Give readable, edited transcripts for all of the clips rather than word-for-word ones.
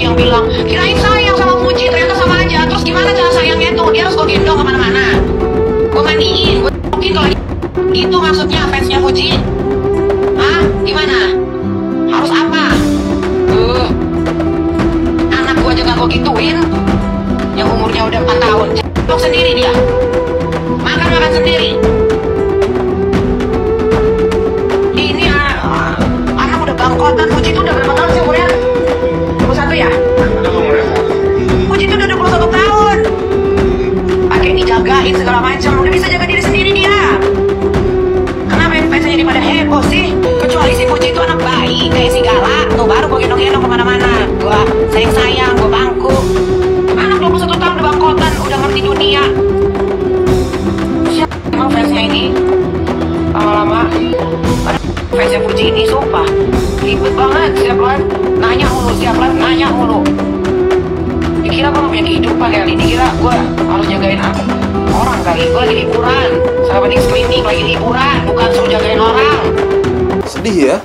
yang bilang, kirain sayang sama Puji, ternyata sama aja. Terus gimana cara sayangnya tuh? Dia harus gue gendong kemana-mana, gue mandiin, gue gitu lagi. Itu maksudnya fansnya Puji? Hah? Gimana? Harus apa? Anak gue aja gak gue gituin, yang umurnya udah 4 tahun. Cek sendiri dia, makan sendiri. Ini anak udah bangkotan. Puji itu udah berapa tahun sih umurnya? 21 ya? Puji itu udah 21 tahun. Pakai dijagain segala macam, udah bisa jaga diri sendiri dia. Kenapa fansnya jadi pada heboh sih? Kecuali si Puji itu anak bayi kayak si Gala. Tuh baru gue gendong-gendong kemana-mana, gue sayang-sayang, gue bangku. Anak 21 tahun udah bangkotan, udah ngerti dunia. Siapa emang fansnya ini? Lama-lama fansnya Puji ini sumpah ribet banget. Siap live nanya mulu, siap live nanya mulu. Dikira gue gak punya kehidupan kali, dikira gue harus jagain orang kali. Gue lagi liburan, sahabat klinik lagi liburan, bukan suruh jagain orang. Sedih ya.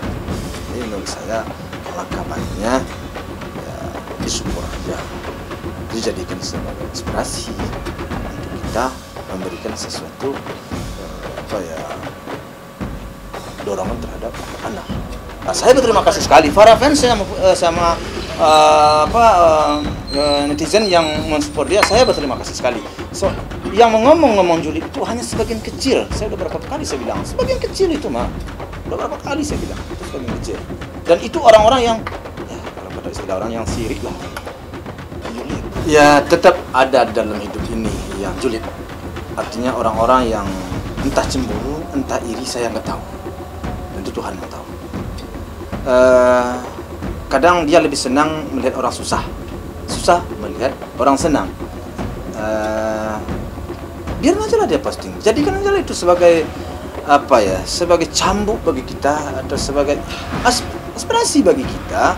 Ini menurut saya langkah baiknya ya disyukur aja, dijadikan sebagai inspirasi untuk kita memberikan sesuatu dorongan terhadap anak. Nah, saya berterima kasih sekali para fans sama netizen yang mensupport dia. Saya berterima kasih sekali. So, yang ngomong Juli itu hanya sebagian kecil. Saya udah berapa kali saya bilang sebagian kecil itu mah. Udah berapa kali saya bilang itu sebagian kecil. Dan itu orang-orang yang kalau kata istilah orang yang sirik lah. Juli. Ya tetap ada dalam hidup ini yang julid. Artinya orang-orang yang entah cemburu, entah iri, saya nggak tahu. Dan itu Tuhan yang tahu. Kadang dia lebih senang melihat orang susah melihat orang senang. Biar aja lah dia posting. Jadikan aja lah itu sebagai sebagai cambuk bagi kita atau sebagai aspirasi bagi kita,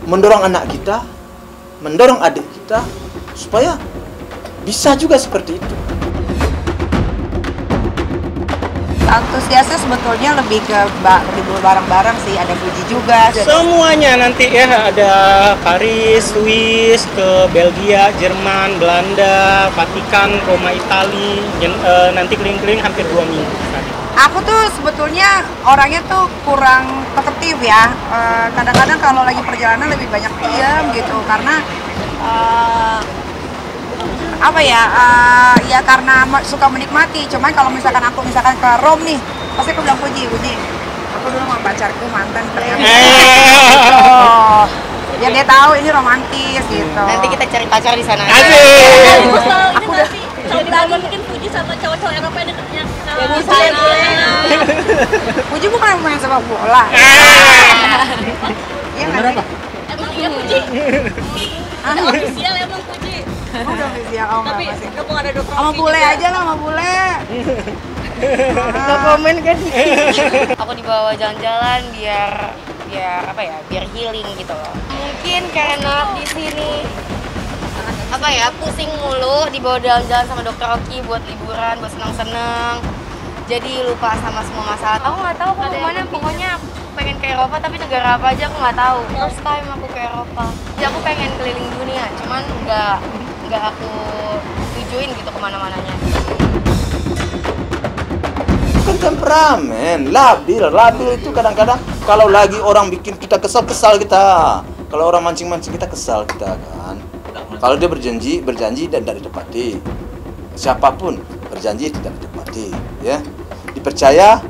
mendorong anak kita, mendorong adik kita supaya bisa juga seperti itu. Antusiasnya sebetulnya lebih ke libur bareng-bareng sih, ada Puji juga. Semuanya nanti ya, ada Paris, Swiss, ke Belgia, Jerman, Belanda, Vatikan, Roma, Itali, nanti keliling-keliling hampir 2 minggu. Aku tuh sebetulnya orangnya tuh kurang talkative ya. Kadang-kadang kalau lagi perjalanan lebih banyak diam gitu, karena ya karena suka menikmati. Cuman kalau misalkan ke Rome nih, pasti aku bilang Puji, aku dulu sama pacarku mantan ternyata. Ya dia tahu ini romantis gitu. Nanti kita cari pacar di sana. Aku udah kalau mungkin Puji sama cowok-cowok Eropa yang dekatnya. Ya bisa ya. Puji bukan main sepak bola. Iya nggak sih? Emang iya Puji. Ada official emang Puji. Udah official, tapi masih. mumpung ada dokter Sama bule aja lah, sama bule. no komen kan. Aku dibawa jalan-jalan biar healing gitu loh. Mungkin karena di sini pusing mulu, dibawa jalan-jalan sama dokter Oki buat liburan, buat senang-senang. Jadi lupa sama semua masalah. Aku nggak tahu aku kemana, pokoknya aku pengen ke Eropa, tapi negara apa aja aku nggak tahu. First time aku ke Eropa. Jadi aku pengen keliling dunia, cuman nggak aku tujuin gitu kemana-mananya. Bukan temperamen, labil itu kadang-kadang kalau lagi orang bikin kita kesal kita. Kalau orang mancing kita kesal kita kan. Kalau dia berjanji dan tidak ditepati. Siapapun berjanji tidak ditepati, ya. Dipercaya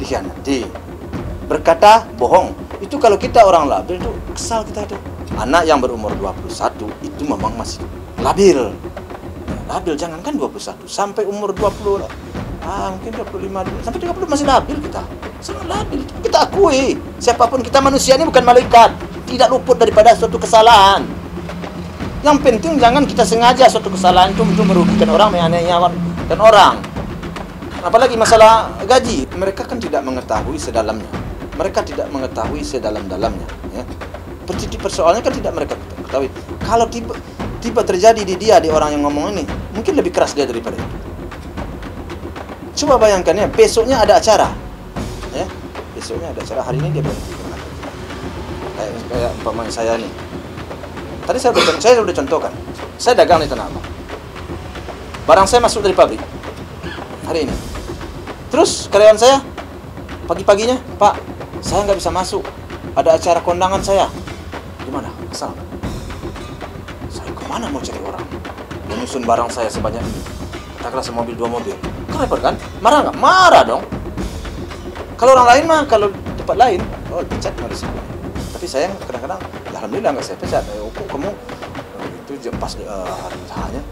dikhianati. Berkata bohong. Itu kalau kita orang labil itu kesal kita itu. Anak yang berumur 21 itu memang masih labil. Labil jangankan 21 sampai umur 20 mungkin 25 sampai 30 masih labil kita. Sangat labil. Kita akui, siapapun kita manusia ini bukan malaikat, tidak luput daripada suatu kesalahan. Yang penting jangan kita sengaja suatu kesalahan itu untuk merugikan orang, menganiayakan orang. Apalagi masalah gaji, mereka kan tidak mengetahui sedalamnya. Mereka tidak mengetahui sedalam-dalamnya, ya. Persoalannya kan tidak mereka ketahui. Kalau tiba terjadi di orang yang ngomong ini, mungkin lebih keras dia daripada itu. Coba bayangkan ya, besoknya ada acara, ya. Besoknya ada acara, hari ini dia berhenti. Kayak umpamanya saya nih, Tadi saya sudah contohkan. Saya dagang di Tanah Abang. Barang saya masuk dari pabrik hari ini. Terus karyawan saya pagi-paginya, Pak, saya nggak bisa masuk. Ada acara kondangan saya. Gimana? Asal. Saya kemana mau cari orang? Menyusun barang saya sebanyak ini. Katakanlah semobil 2 mobil. Kan repot kan? Marah nggak? Marah dong. Kalau orang lain mah, kalau tempat lain, oh pecat harus. Tapi saya kadang-kadang, alhamdulillah nggak saya pecat. Kamu itu pas hari hanya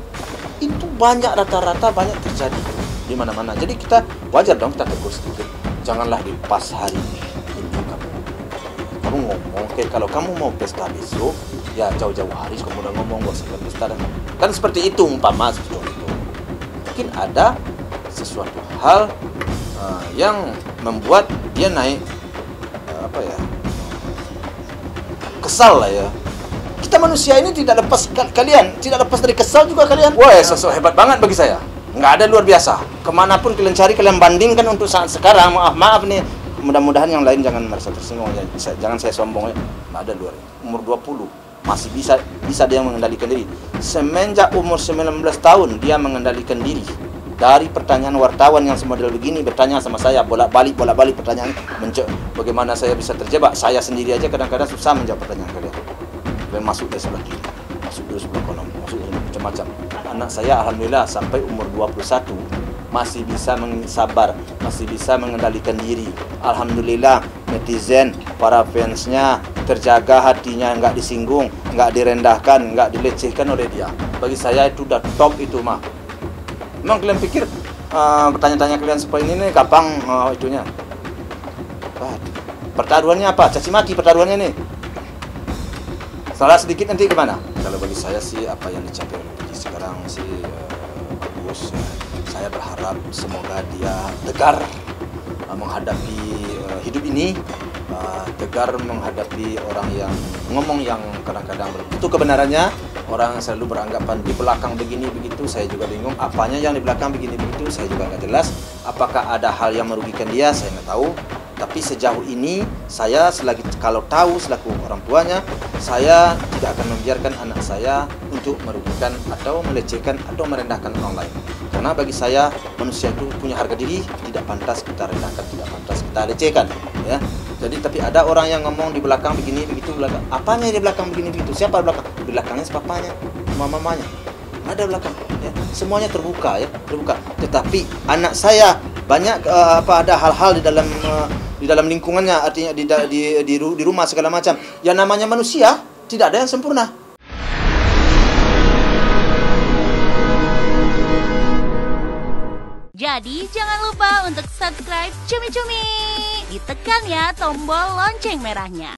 itu banyak rata-rata banyak terjadi di mana-mana. Jadi kita wajar dong kita tegur sedikit. Janganlah di pas hari ini kamu ngomong. Oke, kalau kamu mau pesta besok, ya jauh-jauh hari kamu udah ngomong gak usah pesta kan seperti itu umpama seperti itu. Mungkin ada sesuatu hal yang membuat dia naik kesal lah ya. Kita manusia ini tidak lepas kalian, tidak lepas dari kesal juga kalian. Wah, sosok hebat banget bagi saya. Nggak ada luar biasa. Kemanapun kalian cari, kalian bandingkan untuk saat sekarang. Maaf nih. Mudah-mudahan yang lain jangan merasa tersinggung. Jangan saya sombong ya. Nggak ada luar. Umur 20 masih bisa dia mengendalikan diri. Semenjak umur 19 tahun dia mengendalikan diri. Dari pertanyaan wartawan yang semodel begini bertanya sama saya bolak-balik pertanyaan, bagaimana saya bisa terjebak. Saya sendiri aja kadang-kadang susah menjawab pertanyaan kalian. Dan masuk dari sebelah kiri, masuk dari sebelah kanan, masuk dari macam-macam. Anak saya alhamdulillah sampai umur 21 masih bisa sabar, masih bisa mengendalikan diri. Alhamdulillah netizen, para fansnya terjaga hatinya, nggak disinggung, nggak direndahkan, nggak dilecehkan oleh dia. Bagi saya itu udah top itu mah. Memang kalian pikir bertanya-tanya kalian seperti ini nih gampang itunya? Pertaruhannya apa? Caci maki pertaruhannya nih. Salah sedikit nanti kemana? Kalau bagi saya sih apa yang dicapai oleh Peggy sekarang sih bagus. Saya berharap semoga dia tegar menghadapi hidup ini, tegar menghadapi orang yang ngomong yang kadang-kadang itu kebenarannya. Orang selalu beranggapan di belakang begini begitu, saya juga bingung. Apanya yang di belakang begini begitu, saya juga nggak jelas. Apakah ada hal yang merugikan dia, saya nggak tahu. Tapi sejauh ini saya kalau tahu selaku orang tuanya, saya tidak akan membiarkan anak saya untuk merugikan atau melecehkan atau merendahkan orang lain. Karena bagi saya manusia itu punya harga diri, tidak pantas kita rendahkan, tidak pantas kita lecehkan, ya. Jadi tapi ada orang yang ngomong di belakang begini begitu, belakang apanya di belakang begini begitu? Siapa di belakang? Di belakangnya papanya, mamanya. Ada belakang, ya. Semuanya terbuka, ya, terbuka. Tetapi anak saya banyak ada hal-hal di dalam lingkungannya, artinya di rumah segala macam. Yang namanya manusia tidak ada yang sempurna. Jadi jangan lupa untuk subscribe Cumi Cumi. Ditekan ya tombol lonceng merahnya.